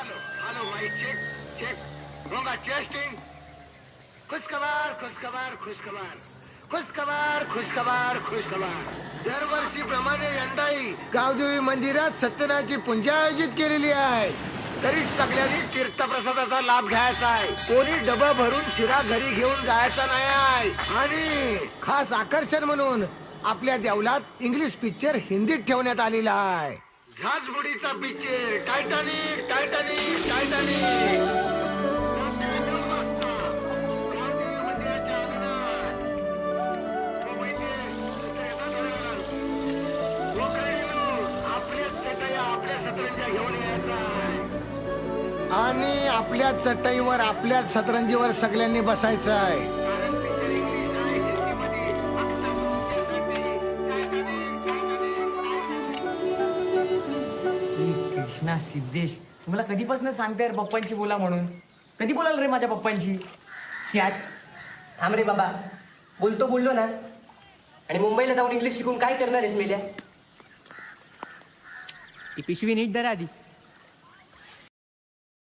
Hello mic check check होगा testing खुशखबर खुशखबर खुशखबर खुशखबर खुशखबर खुशखबर दरवर्षीप्रमाणे यंदाही गावदेवी मंदिरात सत्यनारायणची पूजा आयोजित केलेली आहे. तरी सगळ्यांनी तीर्थप्रसादाचा लाभ घ्यायचा आहे. कोणी डबा भरून शिरा घरी घेऊन जायचा नाही आहे. आणि खास आकर्षण म्हणून आपल्या देवलात इंग्लिश पिक्चर हिंदीत ठेवण्यात आलेला आहे. झाजबुडीचा पिक्चर टायटॅनिक टायटॅनिक टायटॅनिक. आणि आपल्या चटईवर आपल्या सतरंजीवर सगळ्यांनी बसायचं आहे. कृष्णा सिद्धेश तुम्हाला कधीपासून सांगते रे पप्पांशी बोला म्हणून. कधी बोलाल रे माझ्या पप्पांशी? त्यात थांब रे बाबा, बोललो ना. आणि मुंबईला जाऊन इंग्लिश शिकून काय करणार आहेस मेल्या? ती पिशवी नीट धरा आधी.